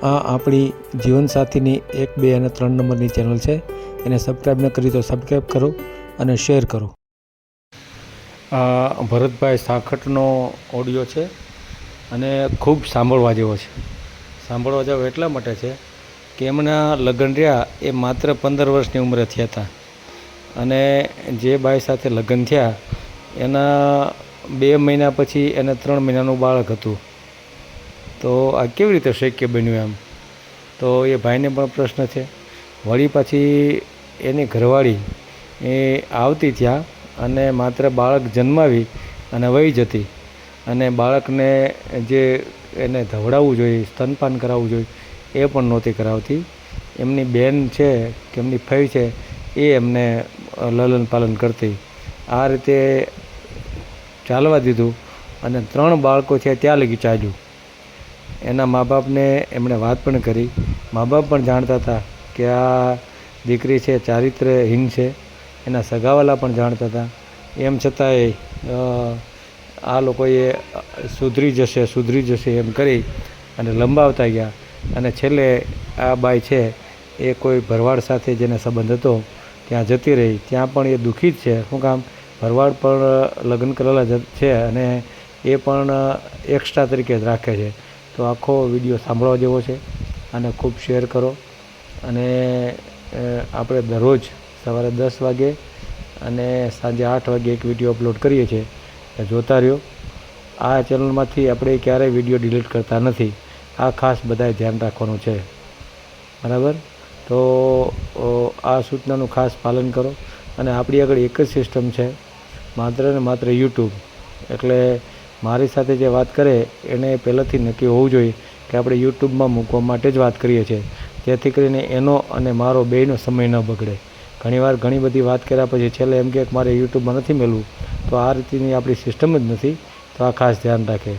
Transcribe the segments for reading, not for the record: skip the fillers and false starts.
આ આપણી જીવનસાથીની 1, 2 અને 3 નંબરની ચેનલ છે. એને સબસ્ક્રાઈબ ન કરી તો સબસ્ક્રાઈબ કરો અને શેર કરો. આ ભરતભાઈ સાખટનો ઓડિયો છે અને ખૂબ સાંભળવા જેવો છે. સાંભળવા જેવો એટલા માટે છે કે એમના લગ્ન રહ્યા એ માત્ર 15 વર્ષની ઉંમરે થયા હતા અને જે બાઈ સાથે લગ્ન થયા એના 2 મહિના પછી એને 3 મહિનાનું બાળક હતું. તો આ કેવી રીતે શક્ય બન્યું એમ? તો એ ભાઈને પણ પ્રશ્ન છે. વળી પાછી એની ઘરવાળી એ આવતી ત્યાં અને માત્ર બાળક જન્માવી અને વહી જતી અને બાળકને જે એને ધવડાવવું જોઈએ, સ્તનપાન કરાવવું જોઈએ એ પણ નહોતી કરાવતી. એમની બેન છે કે એમની ફઈ છે એ એમને લલન પાલન કરતી. આ રીતે ચાલવા દીધું અને 3 બાળકો છે ત્યાં લગી ચાલ્યું. એના મા બાપને એમણે વાત પણ કરી. મા બાપ પણ જાણતા હતા કે આ દીકરી છે ચારિત્ર્યહીન છે. એના સગાવાલા પણ જાણતા હતા. એમ છતાંય આ લોકોએ સુધરી જશે એમ કરી અને લંબાવતા ગયા અને છેલ્લે આ બાઈ છે એ કોઈ ભરવાડ સાથે જેને સંબંધ હતો ત્યાં જતી રહી. ત્યાં પણ એ દુઃખી જ છે. શું કામ? ભરવાડ પણ લગ્ન કરેલા જ છે અને એ પણ એક્સ્ટ્રા તરીકે જ રાખે છે. તો આખો વિડીયો સાંભળવા જેવો છે અને ખૂબ શેર કરો. અને આપણે દરરોજ સવારે 10 વાગે અને સાંજે 8 વાગે એક વિડીયો અપલોડ કરીએ છીએ. જોતા રહ્યો. આ ચેનલમાંથી આપણે ક્યારેય વિડીયો ડિલીટ કરતા નથી. આ ખાસ બધાએ ધ્યાન રાખવાનું છે. બરાબર? તો આ સૂચનાનું ખાસ પાલન કરો. અને આપણી આગળ એક જ સિસ્ટમ છે, માત્ર ને માત્ર યુટ્યુબ. એટલે મારી સાથે જે વાત કરે એને પહેલાંથી નક્કી હોવું જોઈએ કે આપણે યુટ્યુબમાં મૂકવા માટે જ વાત કરીએ છીએ, જેથી કરીને એનો અને મારો બેયનો સમય ન બગડે. ઘણીવાર ઘણી બધી વાત કર્યા પછી છેલ્લે એમ કે મારે યુટ્યુબમાં નથી મેળવું, તો આ રીતની આપણી સિસ્ટમ જ નથી. તો આ ખાસ ધ્યાન રાખે.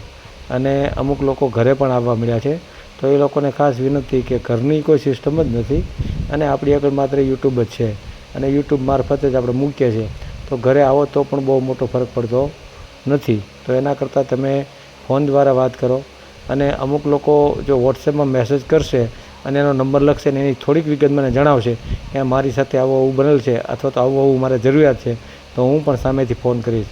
અને અમુક લોકો ઘરે પણ આવવા મળ્યા છે, તો એ લોકોને ખાસ વિનંતી કે ઘરની કોઈ સિસ્ટમ જ નથી અને આપણી આગળ માત્ર યુટ્યુબ જ છે અને યુટ્યુબ મારફતે જ આપણે મૂકીએ છીએ. તો ઘરે આવો તો પણ બહુ મોટો ફરક પડતો નથી. તો એના કરતાં તમે ફોન દ્વારા વાત કરો. અને અમુક લોકો જો વોટ્સએપમાં મેસેજ કરશે અને એનો નંબર લખશે ને એની થોડીક વિગત મને જણાવશે કે મારી સાથે આવું આવું બનેલ છે અથવા તો આવું આવું મારે જરૂરિયાત છે, તો હું પણ સામેથી ફોન કરીશ.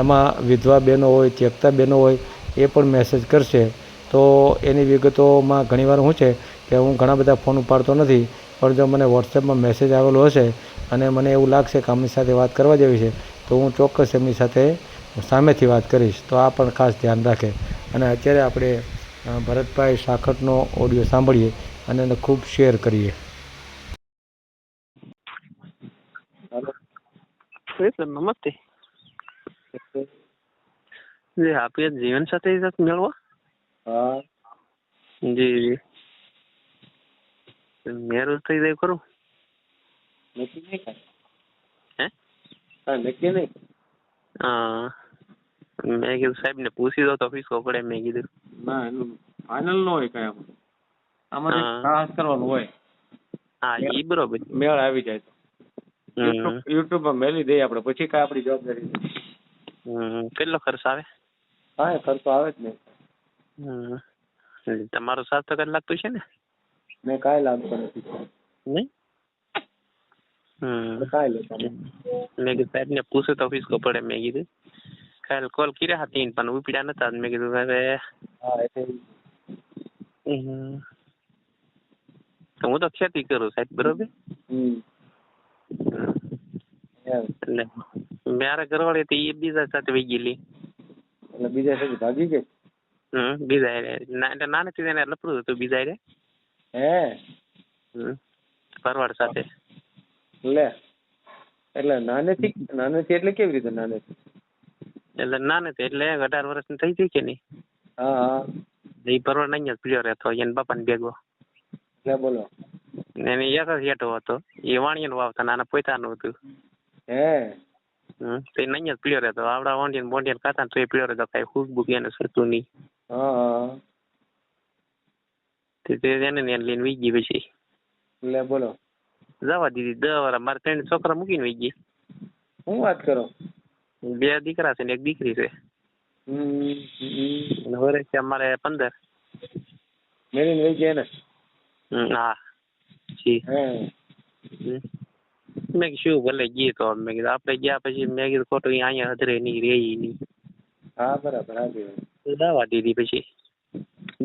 એમાં વિધવા બહેનો હોય, ત્યક્તા બહેનો હોય એ પણ મેસેજ કરશે. તો એની વિગતોમાં ઘણીવાર શું છે કે હું ઘણા બધા ફોન ઉપાડતો નથી, પણ જો મને વોટ્સએપમાં મેસેજ આવેલો હશે અને મને એવું લાગશે કે આમની સાથે વાત કરવા જેવી છે, તો હું ચોક્કસ એમની સાથે સામેથી વાત કરીશ. તો આ પણ ખાસ ધ્યાન રાખે. અને અત્યારે આપણે ભરતભાઈ સાખટનો ઓડિયો સાંભળીએ અને એને ખૂબ શેર કરીએ. सर नमस्ते जी, आप ये जीवन साथी के साथ मिलवा? हाँ जी जी मेरे तो इधर करो नक्की नहीं का हैं? हाँ नक्की नहीं हाँ मैं कि साहब ने पूछी दो तो ऑफिस को पड़े मैं किधर ના એનું ફાઇનલ નો હોય કઈ આમાં હા ખાસ કરવાનું હોય. हाँ ये बरोबर મેળ આવી જાય તો યુટ્યુબમાં મેલી દઈએ આપણે, પછી કાંઈ આપણી જવાબદારી નથી. કેટલો ખર્ચ આવે? હા ખર્ચો આવે જ નહીં. તમારો 7 લાગતું છે ને? મેં કાંઈ લાગતો નથી. નહીં કાંઈ લેતા નહીં. મેં કીધું સાહેબ ને પૂછે તો ઓફિસ કો પડે. મેં કીધું કાલ કોલ કર્યા હતા 3 પણ ઉપડ્યા નતા. મેં કીધું હવે હા એટલે હું તો ખેતી કરું સાહેબ, બરોબર. એટલે મારા ઘરવાળી હતી એ બીજા સાથે વહી ગયેલી. એટલે બીજા સાથે ભાગી ગઈ? બીજા એટલે નાનેથી એને લપડું હતું બીજા રે. હે ભરવાડ સાથે. લે એટલે નાનેથી એટલે કેવી રીતે નાનેથી? એટલે નાનેથી એટલે 18 વર્ષની થઈ ગઈ કે નહીં? હા હા એ ભરવાડ અહીંયા જ પીડ્યો રહેતો એના બાપાને ભેગો. લે બોલો. એને એક જ હેઠો હતો, એ વાણિયાનું વાવતા નાના પોતાનું હતું. હે તો એને અહીંયા જ પીડ્યો રહેતો. આવડા વાંડિયાને બોંડિયાને ખાતા તો એ પીડ્યો રહેતો, કઈ ફૂગ બુગ એને સરતું નહીં. હા એને લઈને વી ગઈ. પછી લે બોલો. જવા દીધી 10 વાર. મારે 3 છોકરા મૂકીને વી ગઈ. શું વાત કરો? 2 દીકરા છે ને 1 દીકરી છે. વર્ષ અમારે 15. મેલીને વહી ગયા ને? હા જી. હે મેં કીધું શું ભલે ગઈ તો મેં કીધું આપણે ગયા પછી મેં કીધું ખોટું અહીંયા હદરે નહીં રહી નહીં. હા બરાબર. હા દાવા દીધી પછી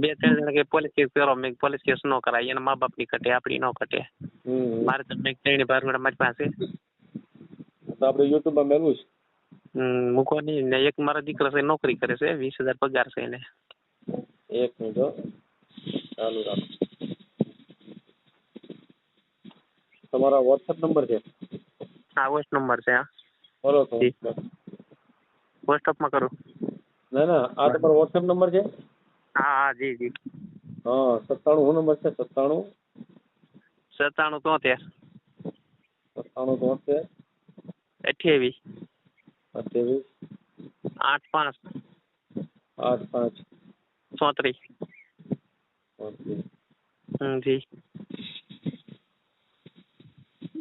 2-3 જણા કે પોલીસ કેસ કરો. મેં પોલીસ કેસ ન કરાય, એના મા બાપની કટે, આપણી ન કટે. મારે તો મેં 3 બારગોડા મારી પાસે તો આપણે યુટ્યુબમાં મેળવું છે. મૂકો નહીં ને. એક મારો દીકરો છે, નોકરી કરે છે, 20,000 પગાર છે એને. એક મિનિટ હો, ચાલુ રાખો. તમારો વોટ્સએપ નંબર છે? હા વોઇસ નંબર છે. હા બોલો તો. વોટ્સઅપમાં કરું? ના આ તમારો વોટ્સએપ નંબર છે? હા હા જી જી. હા 97 શું નંબર છે? 97 97 73 28 28 85 85 34 જી.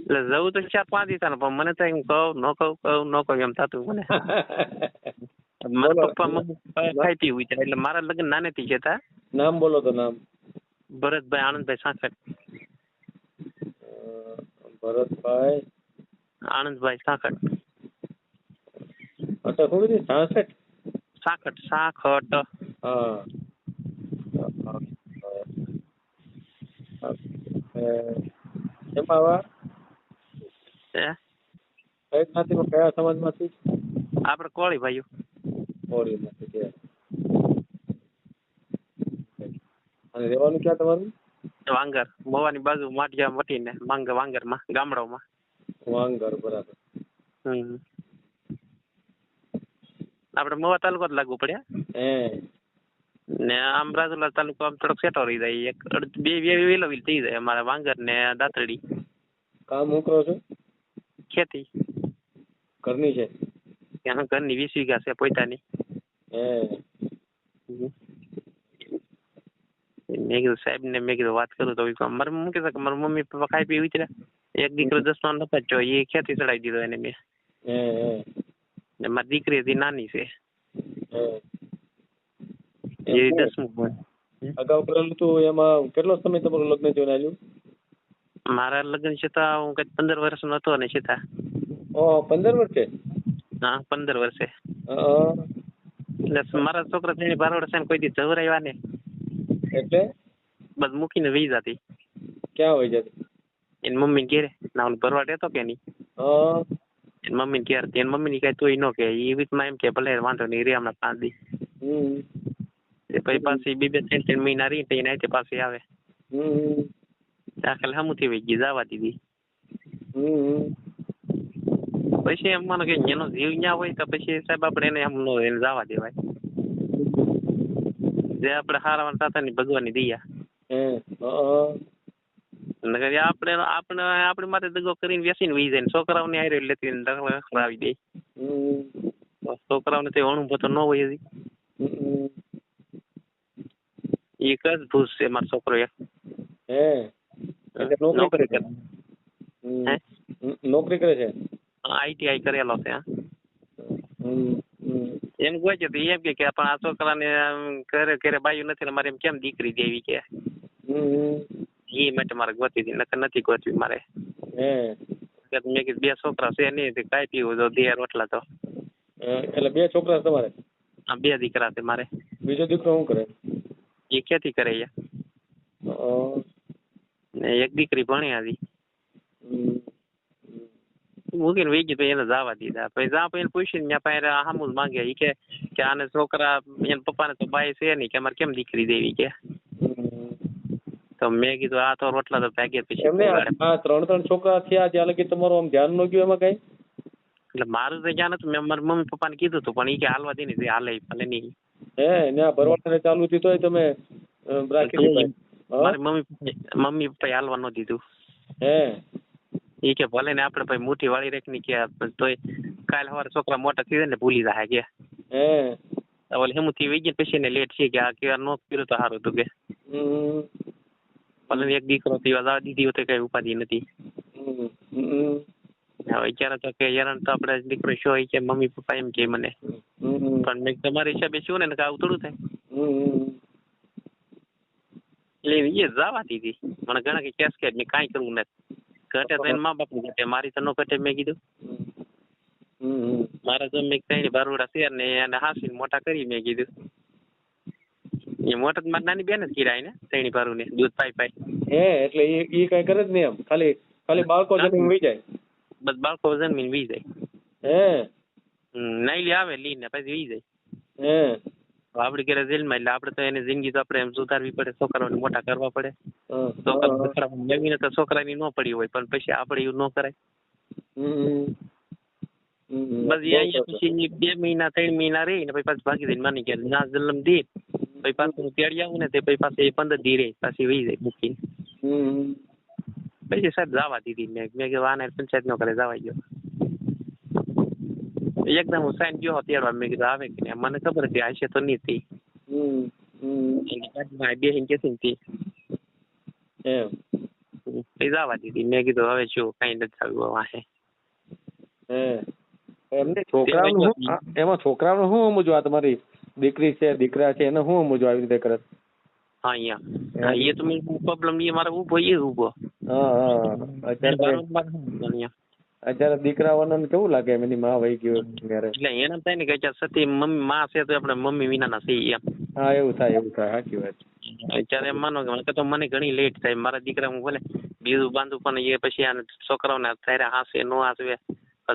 એટલે જવું તો 4-5 દિવસ પણ મને તો એમ કહું ન કહું એમ થતું મને. મારા પપ્પા મમ્મી ખાઈ પીવું છે એટલે મારા લગ્ન નાનેથી જ હતા. નામ બોલો તો. નામ? ભરતભાઈ આનંદભાઈ સાંકળ. ભરતભાઈ આનંદભાઈ સાંકળ. અચ્છા શું કીધું? 66? સાંકળ. હા એમાં આવા કઈ જ્ઞાતિમાં, કયા સમાજમાંથી? આપણે કોળી ભાઈઓ. કોળીમાંથી છે. અને રહેવાનું ક્યાં તમારું? વાંગર, મોવાની બાજુ માટિયા મટીને વાંગરમાં ગામડાઓમાં. વાંગર બરાબર. આપણે મોવા તાલુકો જ લાગુ પડ્યા ને આમ રાજુલા તાલુકો આમ થોડોક સેટો રહી જાય. 2 વેલો થઈ જાય અમારે વાંગર ને દાંતરડી. કામ શું કરો છો? ખેતી ઘરની છે? એના ઘરની 20 વીઘા છે પોતાની. મેં કીધું સાહેબ ને મેં કીધું વાત કરું તો મારે શું કહેતા કે મારા મમ્મી પપ્પા ખાઈ પી વિચાર્યા. એક દીકરો 10માં નપાચ્યો, એ ખેતી ચડાવી દીધો એને મેં. ને મારી દીકરી હતી નાની છે, એ 10મું. અગાઉ કરેલું હતું એમાં કેટલો સમય તમારું લગ્ન થયું આવ્યું? મારા લગ્ન છતાં હું કઈ 15 વર્ષનો હતો ને છતાં. 15 વર્ષે? હા 15 વર્ષે. એટલે મારા છોકરા 12 વર્ષ કોઈ દી જવરાવ્યા ને એટલે બસ મૂકીને વહી જતી. ક્યાં વહી જતી? એની મમ્મી ઘેરે ના ઓલું ભરવાડ હતો કે નહીં, એની મમ્મી ઘેર. એની મમ્મી કઈ તોય ન કે એ વીકમાં એમ કે ભલે વાંધો નહીં રે હમણાં 5 દી. પછી પાછી 2-3 મહિના રહી એને આતે પાછી આવે. દાખલ હમુથી વહી ગઈ, જવા દીધી. પછી એમ માનો કે એનો જીવ ન્યા હોય તો પછી સાહેબ આપણે એને એમ ન એને જવા દેવાય. જે આપણે હારાવાના તાતાની ભગવાનની દયા. આપણે આપણી માટે દગો કરીને વેસીને વહી જાય ને છોકરાઓને હારે લેતી આવી દે. છોકરાઓને તો અણુભો તો ન હોય હજી. એક જ ભૂસ છે મારો છોકરો. નોકરી કરે. નોકરી કરે છે? ITI કરેલો છે. એમ કોઈ છે તો એમ કે પણ આ છોકરાને ઘરે બાયું નથી ને મારે એમ કેમ દીકરી દેવી કે એ માટે મારે ગોતી હતી, નકર નથી ગોતવી મારે. મેં કીધું 2 છોકરા છે નહીં કાંઈ પીવું તો 2 રોટલા તો. એટલે 2 છોકરા તમારે? હા 2 દીકરા છે મારે. બીજો દીકરો શું કરે? એ ખેતી કરે છે ને એક દીકરી ભણી હતી. મૂકીને વહી ગઈ તો એને જવા દીધા. પછી જ્યાં પછી એને પૂછ્યું ત્યાં પાસે સામું જ માંગે. એ કે આને છોકરા એના પપ્પાને તો બાઈ છે નહીં કે અમારે કેમ દીકરી દેવી કે. તો મેં કીધું આ તો રોટલા તો ભાગ્ય પછી. 3 છોકરા થયા ત્યાં લગી તમારું આમ ધ્યાન ન ગયું એમાં કઈ? એટલે મારું તો જ્યાં નતું. મેં મારા મમ્મી પપ્પાને કીધું હતું પણ એ કે હાલવા દે ને જે હાલે ભલે નહીં. ત્યાં ભરવાડ ચાલુ થયું તોય તમે રાખી? મારી મમ્મી પપ્પાએ હાલવા ન દીધું. એ કે ભલે ને આપણે ભાઈ મુઠ્ઠી વાળી રાખની કે તોય કાલ સવારે છોકરા મોટા થઈ જાય ને ભૂલી જાય કે. ઓલે હેમુથી વહી ગયા પછી એને લેટ છે કે આ કે નો કર્યું તો સારું હતું કે. ભલે એક દીકરો પીવા જવા દીધી હોત કઈ ઉપાધિ નથી. હવે ક્યારે તો કે હેરાન તો આપણે દીકરો શું હોય કે મમ્મી પપ્પા એમ કે મને. પણ મેં તમારા હિસાબે શું ને આવું થોડું થાય. એટલે એ જવા દીધી. મને ઘણા કે કેસ કે મેં કાંઈ કરવું નથી. ઘટે તો એને મા બાપ ઘટે, મારી તો ન ઘટે. મેં કીધું મારે તો મેં કઈ બારોડા શેર ને એને હાંસી મોટા કરી. મેં કીધું એ મોટા તો મારી નાની બેન જ કિરાય ને તૈણી બારું ને દૂધ પાઈ. એટલે એ કઈ કરે જ નહીં એમ, ખાલી બાળકો જમીન વહી જાય. બસ બાળકો જમીન વી જાય. નાઈલી આવે લઈને પછી વી જાય. આપડે ઘરે જેલમાં એટલે આપડે તો એની જિંદગી તો આપણે એમ સુધારવી પડે, છોકરાઓને મોટા કરવા પડે. છોકરા નવીને તો છોકરાની ન પડી હોય પણ પછી આપણે એવું ન કરાય. બસ એ અહીંયા પછી 2 મહિના 3 મહિના રહી ને પછી પાછું ભાગી દઈને માની ગયા ના જન્મ દે. પછી પાછું તેડી આવું ને તે પછી પાછું 15 દી રહે પાછી વહી જાય મૂકીને. પછી સાહેબ જવા દીધી. મેં કીધું આને પંચાયત નો કરે જવા ગયો. એકદમ હું સાઈન ગયો તેડવા. મેં કીધું આવે કે નહીં, મને ખબર હતી આશે તો નહીં થઈ. બેહીને કેસી હતી જવા દીધી. મેં કીધું હવે શું કઈ નથી આવ્યું વાહે. એમને એમાં છોકરાઓને શું સમજવા, તમારી દીકરી છે દીકરા છે એને શું સમજવા આવી રીતે કરે? હા અહીંયા એ તો પ્રોબ્લેમ એ મારે ઉભો એ ઉભો. અત્યારે દીકરાઓને કેવું લાગે એની માં વહી ગયો એટલે એને થાય ને કે સતી મમ્મી માં છે તો આપણે મમ્મી વિનાના છીએ એમ. હા એવું થાય સાચી વાત. અત્યારે એમ માનો કે તો મને ઘણી લેટ થાય. મારા દીકરા હું ભલે બીજું બાંધું પણ એ પછી આ છોકરાઓને ત્યારે હાંસે ન હાંસવે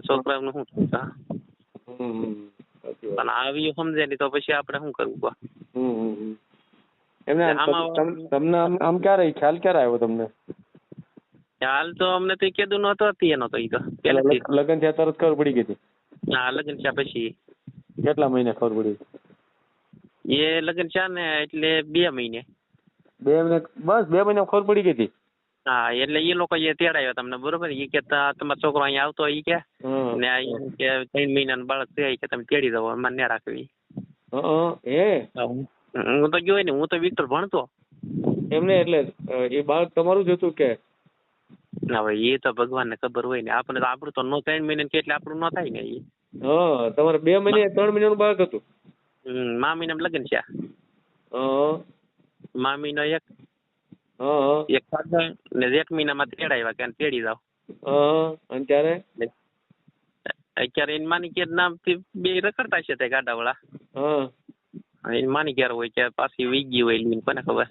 છોકરાઓનું શું થયું? પણ આવી સમજે નહીં તો પછી આપણે શું કરવું? એમને તમને આમ ક્યારે ખ્યાલ ક્યારે આવ્યો તમને? હાલ તો અમને તો કીધું નતો એનો તો લગ્ન થયા તરત ખબર પડી ગઈ હતી? હા લગ્ન થયા પછી. કેટલા મહિને ખબર પડી? એ લગ્ન થયા ને એટલે 2 મહિને. 2 મહિને બસ 2 મહિને ખબર પડી ગઈ હતી? હા એટલે એ લોકો એ તેડાયો તમને બરોબર. એ કે તમારો છોકરો અહીંયા આવતો એ કે ને કે 3 મહિનાનું બાળક છે કે તમે તેડી દો મને ના રાખવી. હું તો ગયો ને, હું તો વિક્ટર ભણતો. એમને એટલે એ બાળક તમારું જ હતું કે? હવે એ તો ભગવાનને ખબર હોય ને. આપણે તો આપણું તો 3 મહિને કે એટલે આપણું ન થાય ને. એ તમારે 2 મહિને 3 મહિનાનું બાળક હતું? મામીને લગ્ન છે. મામીનો એક ફાધર ને 1 મહિનામાં તેડાવ્યા કે તેડી જાવ. અને ત્યારે અત્યારે એની માની કે નામથી 2 રખડતા છે તે ગાડા વાળા. એની માની ક્યારે હોય કે પાછી વી ગઈ હોય લઈને કોને ખબર.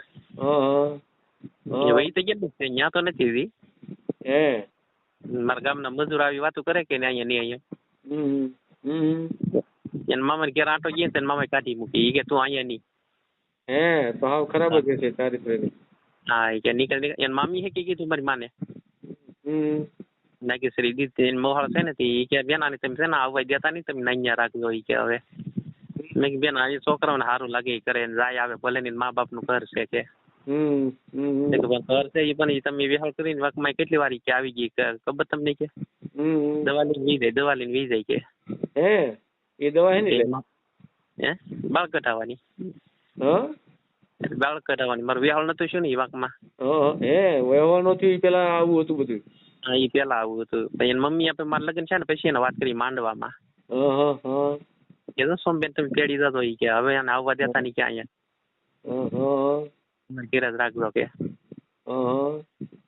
એ તો કેટલું છે ત્યાં તો નથી. મારા ગામના મજૂર આવી વાતો કરે કે અહીંયા નહીં અહીંયા. એને મામા ઘેર આંટો ગયો ને મામા કાઢી મૂકી કે તું અહીંયા નહીં. તો હાવ ખરાબ જ છે ચારિત્ર્ય. હા એ કે નીકળ એને મામી હે કે કીધું મારી માને નાગેશ્વરી દીધી મોહાળ છે ને એ કે બેનાની તમે છે ને આવવા દેતા નહીં તમે અહીંયા રાખજો. એ કે હવે મેં બેન આ છોકરાઓને સારું લાગે એ કરે જાય આવે ભલે ને મા બાપ નું ઘર છે કે ઘર છે એ પણ તમે વિહાર કરીને વાકમાં કેટલી વાર કે આવી ગઈ ખબર તમને કે દવા લઈને વી જાય દવા લઈને વી જાય કે એ દવા હે ને બાળ કઢાવવાની. બાળ કઢાવવાની મારું વિહાર નતું શું ને એ વાકમાં વ્યવહાર નતું પેલા આવું હતું બધું. હા એ પેલા આવું હતું. પછી એની મમ્મી આપે મારા લગ્ન છે ને પછી એને વાત કરી માંડવામાં કે સોમબેન તમે તેડી જતો કે હવે એને આવવા દેતા નહીં કે અહીંયા ઘેર જ રાખજો કે.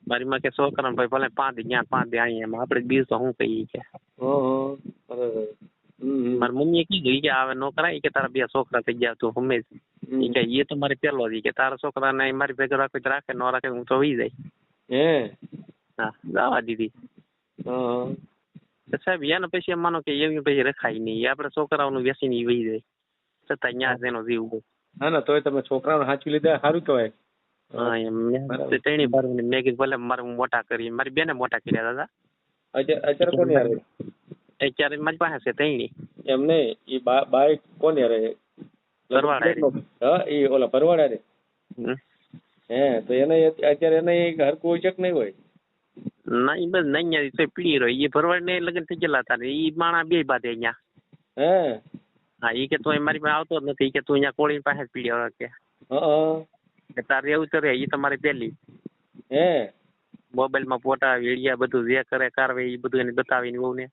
મારી માં કે છોકરાને ભાઈ ભલે 5 દી ત્યાં 5 દી અહીંયા એમાં આપણે બીજું તો શું કહીએ કે. મારી મમ્મીએ કીધું કે હવે નો કરાય કે તારા 2 છોકરા થઈ ગયા તું હમે કે એ તો મારે પેલો જ કે તારા છોકરાને મારી ભેગા રાખે રાખે ન રાખે હું તો વહી જાય. હા જવા દીધી. સાહેબ એને પછી એમ માનો કે એવી પછી રખાય નહીં. આપણે છોકરાઓનું વેસીને વહી જાય છતાં ત્યાં એનો જીવ બહુ. ના ના તોય તમે છોકરાઓને સાચવી લીધા સારું કહેવાય. હા એમ ત્રણેય બાર મેં કીધું ભલે મારે હું મોટા કરી મારી બેને મોટા કર્યા દાદા. અત્યારે કોની હારે? અત્યારે મારી પાસે છે ત્રણેય. એમ નહીં એ બાઈક કોની હારે? ભરવાડા. એ ઓલા ભરવાડા રે. તો એને અત્યારે એને હરકું હોય છે કે નહીં હોય? ના એ બસ નહીં તો પીડી રહ્યો. એ ભરવાડ ને લગ્ન થઈ ગયેલા હતા ને એ માણા 2 બાદ અહીંયા. હા એ કે તું મારી પાસે આવતો જ નથી કે તું અહીંયા કોળી પાસે જ પીડ્યો કે તારે એવું કરે એ તમારે પેલી મોબાઈલ માં ફોટા વિડીયા બધું જે કરે કારવાઈ એ બધું એને બતાવીને બહુ ને.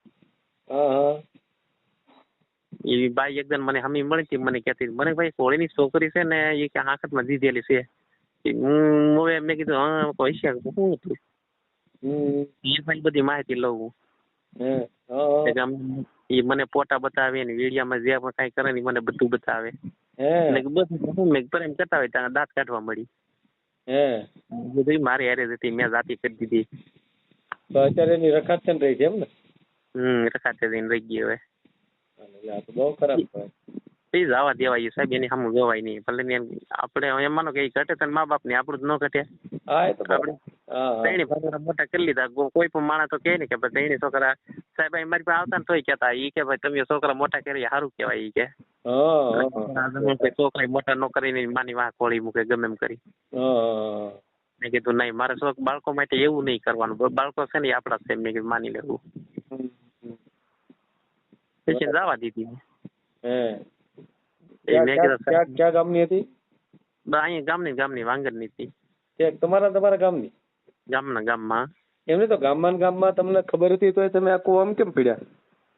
એ બાઈ એકદમ મને હમી મળી હતી મને કહેતી મને ભાઈ કોળીની છોકરી છે ને એ કે હાકત માં દીધેલી છે મેં કીધું હા કોઈ છે શું હતું એ પણ બધી માહિતી લઉં. એ મને ફોટા બતાવે ને વિડીયામાં જે પણ કઈ કરે ને મને બધું બતાવે. બધું મેં પ્રેમ કરતા હોય ત્યાં દાંત કાઢવા મળી. બધું મારી હારે જ હતી, મેં જાતિ કરી દીધી. તો અત્યારે એની રખાત છે ને રહી છે એમ ને? રખાતે જઈને રહી ગઈ હવે. આ તો બહુ ખરાબ કહેવાય. એ જવા દેવાય સાહેબ, એની સામે જોવાય નહીં. ભલે ને આપણે એમ માનો કે એ ઘટે તો મા બાપ ને આપણું જ ન ઘટે. આપણે ત્રણે ભાઈ મોટા કરી લીધા. કોઈ પણ માણસ તો કહે ને કે ભાઈ ત્રણે છોકરા સાહેબ મારી પાસે આવતા ને તોય કહેતા એ કે ભાઈ તમે છોકરા મોટા કરી સારું કહેવાય. એ કે છોકરા મોટા ન કરીને માની વાહ ખોળી મૂકે ગમે એમ કરી. મેં કીધું નહીં, મારે બાળકો માટે એવું નહીં કરવાનું. બાળકો છે ને આપણા છે, મેં કીધું માની લેવું. પછી જવા દીધી. ક્યાં ગામની હતી? અહીંયા ગામની વાંગરની હતી. તમારા ગામની? ગામમાં. એમને તો ગામમાં તમને ખબર હતી તો તમે આખું આમ કેમ પીડ્યા?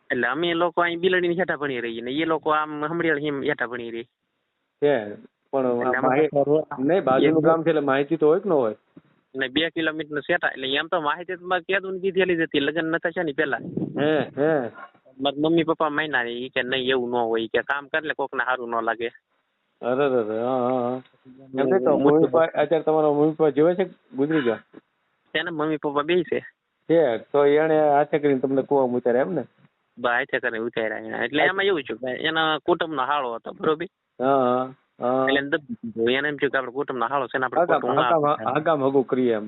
એટલે અમે લોકો અહીં બિલડીની હેઠા ભણી રહી ને એ લોકો આમ હમડિયાળ હિમ હેઠા ભણી રહી. પણ નહીં, બાજુનું ગામ છે એટલે માહિતી તો હોય કે ન હોય? ને 2 કિલોમીટર સેટા એટલે એમ તો માહિતી કેદું દીધેલી જ હતી. લગ્ન નતા છે ને પેલા. મારા મમ્મી પપ્પા માન્યા ને કે નહીં એવું ન હોય, કે કામ કરે કોક ને સારું ન લાગે. અરે અત્યારે તમારા મમ્મી પપ્પા જીવે છે ગુજરી ગયા? તેના મમ્મી પપ્પા બે છે. તો એને હાથે કરીને તમને કુવામાં ઉતાર્યા એમ ને? હાથે કરીને ઉતાર્યા. એટલે એમાં એવું છે કે એના કુટુંબ નો હાળો હતો બરોબર. એટલે એને એમ થયું કે આપડે કુટુંબ નો હાળો છે ને આપણે હગામ હગું કરીએ એમ.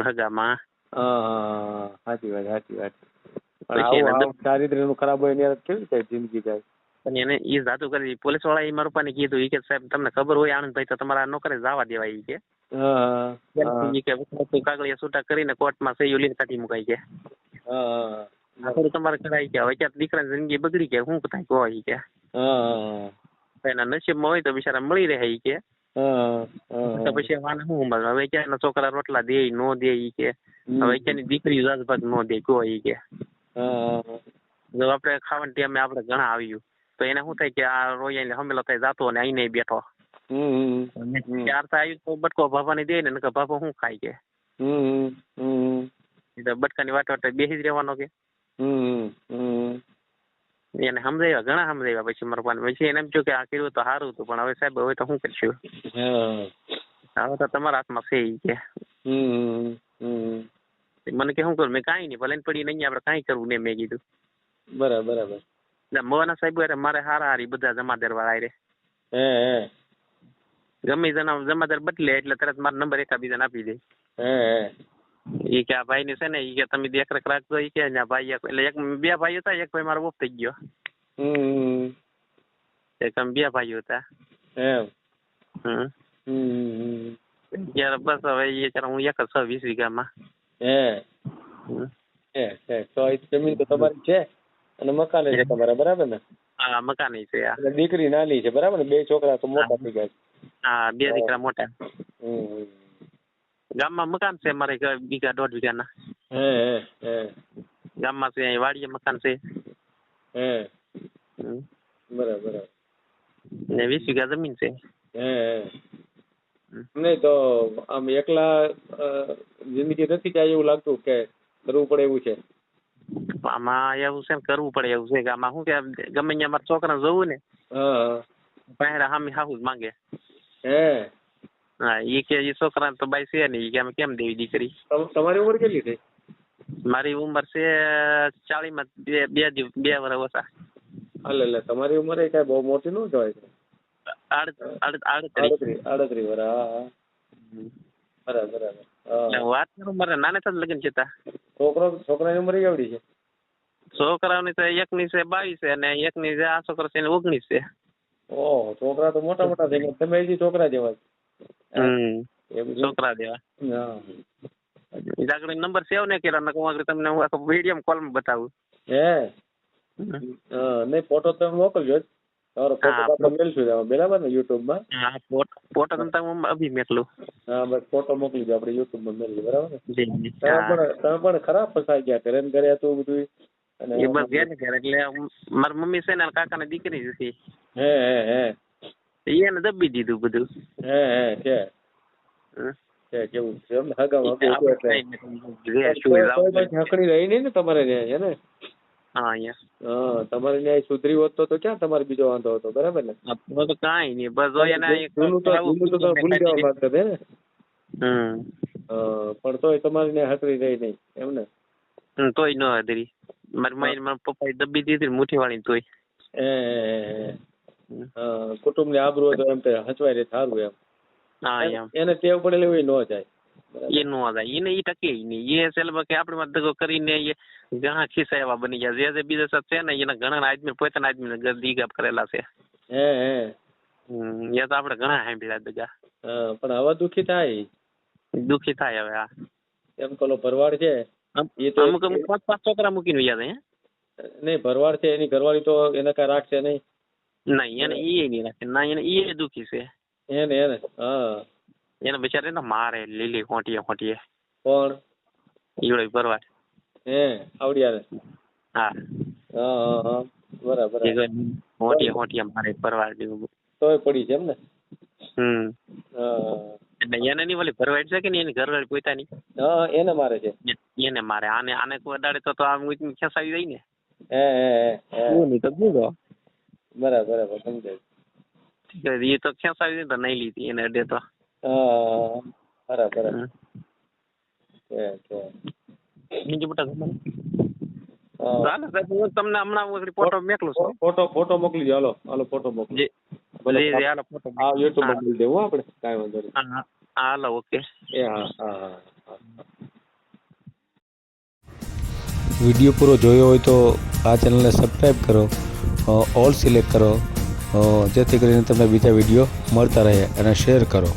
હગામાં. સાચી વાત. ચારિત્ર્ય નું ખરાબ હોય ને કેવી રીતે જિંદગી જાય? એને એ જાતું કરી. પોલીસ વાળા એ મારા પપ્પાને કીધું કે સાહેબ તમને ખબર હોય આનંદભાઈ તો તમારા નોકરે જવા દેવાય. કે કાગળિયા છૂટા કરીને કોર્ટમાં સહી લઈને કાઢી મુકાઈ કે તમારે કરાય કે હવે ક્યાં દીકરાની જિંદગી બગડી કે શું થાય કહો કે એના નસીબમાં હોય તો બિચારા મળી રહે કે પછી વાને શું મળે. હવે ક્યાં છોકરા રોટલા દે નો દે કે હવે ક્યાંની દીકરી રાજભાગ નો દે કહો કે જો આપણે ખાવાની ટાઈમે આપણે ઘણા આવ્યું તો એને શું થાય કે આ રોયા હમેલો થાય જાતો અને અહીં નહીં બેઠો. ચાર તો આવ્યું તો બટકો ભાભાને દે ને ભાભો શું ખાય કે બટકાની વાટે બેસી જ રહેવાનો કે એને સમજાવ્યા ઘણા સમજાવ્યા. પછી મારા પપ્પાને પછી એને એમ થયું કે આ કર્યું તો સારું હતું પણ હવે સાહેબ હવે તો શું કરશું, હવે તો તમારા હાથમાં છે કે મને કે શું કરું. મેં કાંઈ નહીં ભલે પડી નહીં આપણે કાંઈ કરવું નહીં મેં કીધું. બરાબર. મોવાના સાહેબ મારે હારી બધા જમાદાર વાળા રે ગમે જમાદાર બદલે એટલે તરત મારો નંબર એકાબીજાને આપી દે. એ કે આ ભાઈ ની છે ને એ કે તમે દેખરેખ રાખજો. એ કે ભાઈ એટલે 2 ભાઈ હતા, એક ભાઈ મારો ઓફ થઈ ગયો. એક અમે 2 ભાઈઓ હતા. બસ હવે એ હું એક જ 20 વીઘામાં. જમીન તો તમારી છે અને મકાન છે તમારા, બરાબર ને? હા મકાન છે. દીકરી નાની છે બરાબર ને? 2 છોકરા તો મોટા થઈ ગયા? હા 2 દીકરા મોટા. ગામમાં મકાન છે મારે 1.5 વીઘાના. ગામમાં છે વાડીએ મકાન છે. બરાબર. ને 20 વીઘા જમીન છે. નહીં તો આમ એકલા જિંદગી નથી જાય એવું લાગતું કે કરવું પડે એવું છે? આમાં એવું છે ને કરવું પડે એવું છે કે આમાં શું કે ગમે ત્યાં મારા છોકરાને જવું ને પહેરા હામી હાહુ જ માંગે. હા એ કે એ છોકરા તો બાઈ છે નહીં કે અમે કેમ દેવી દીકરી. તમારી ઉંમર કેટલી થઈ? મારી ઉંમર છે 40 માં 2 વર્ષ ઓછા. એટલે તમારી ઉંમર કઈ બહુ મોટી ન કહેવાય. 38 વર્ષ. બરાબર. વાત કરું મારે નાને તો લગ્ન છે. છોકરાની ઉંમર કેવડી છે? છોકરાઓની તો એકની છે 22 છે અને એકની છે આ છોકરો છે 19 છે. ઓહ છોકરા તો મોટા થઈ ગયા. તમે હજી છોકરા જેવા? છોકરા જેવા. આગળ નંબર સેવ ને કર્યો તમને હું આખો વિડીયો કોલમાં બતાવું. નહીં ફોટો તમે મોકલજો. તમારો ફોટો મેળશું બરાબર ને યુટ્યુબ માં? હા ફોટો તમે અભી મેકલું. હા બસ ફોટો મોકલીજો આપણે યુટ્યુબ માં મેળવી બરાબર ને? તમે પણ ખરાબ ફસાઈ ગયા ઘરે ઘરે હતું બધું. એ બસ ઘેર એટલે મારી મમ્મી છે ને કાકા ની દીકરી હતી. એને દબી દીધું બધું. હમ. છે કેવું છે એમ હગામાં આપણે હગું છે કઈ નથી. રે શું એટલે જાવું કોઈ પછી હકડી રહી નહીં ને તમારે ત્યાં છે ને હા અહીંયા હા તમારે ત્યાં સુધરી હોત તો ક્યાં તમારે બીજો વાંધો હતો બરાબર ને આપણે તો કાંઈ નહીં બસ જો એને એક જૂનું તો તમે ભૂલી જવા માંગતા હતા ને હમ પણ તોય તમારે ત્યાં હકડી રહી નહીં એમ ને તોય ન હદરી મારી મારી મારા પપ્પાએ દબી દીધી મુઠ્ઠી વાળી તોય કુટુંબ ની આબરૂ તો એમ કે હચવાઈ રહે સારું એમ હા એમ એને ટેવ પડેલી હોય ન જાય એ નો જાય એને ઈ ટકે નહીં એ સેલમાં કે આપણે માં દગો કરીને એ ઘણા ખિસ્સા એવા બની ગયા જે બીજા સાથે છે ને એના ઘણા આદમી પોતાના આદમી દીગાપ કરેલા છે એ તો આપણે ઘણા સાંભળ્યા દગા પણ હવે દુઃખી થાય દુઃખી થાય હવે આ એમ પેલો ભરવાડ છે એ તો અમુક અમુક 5 છોકરા મૂકીને યાદ હે નહીં ભરવાડ છે એની ઘરવાળી તો એને કઈ રાખશે નહીં નહીં એને ઈ નહીં રાખે ના એને ઈ દુઃખી છે એને એને બિચારે ને મારે લીલી હોટીએ કોણ ઈવડો ભરવાડ આવડિયા હા બરાબર હોટીએ મારે ભરવાડ તોય પડી છે એમ ને એટલે એને નહીં ઓલી ભરવાડ છે કે નહીં એની ઘરવાળી પોતાની એને મારે છે એને મારે આને કોઈ અડાડે તો આમ ખેસાવી જાય ને નહીં તો શું બરાબર સમજાય એ તો ખેસાવી દે તો નહીં લીધી એને અડે તો બરાબર બીજું મોટા ચાલો સાહેબ હું તમને હમણાં ફોટો મોકલું છું ફોટો મોકલી દો હાલો ફોટો મોકલી હાલો ફોટો યુટ્યુબ મોકલી દેવું આપણે કાંઈ વાંધો નહીં હાલો ઓકે હા વિડીયો પૂરો જોયો હોય તો આ ચેનલને સબસ્ક્રાઈબ કરો, ઓલ સિલેક્ટ કરો, જેથી કરીને તમને બીજા વિડીયો મળતા રહે અને શેર કરો.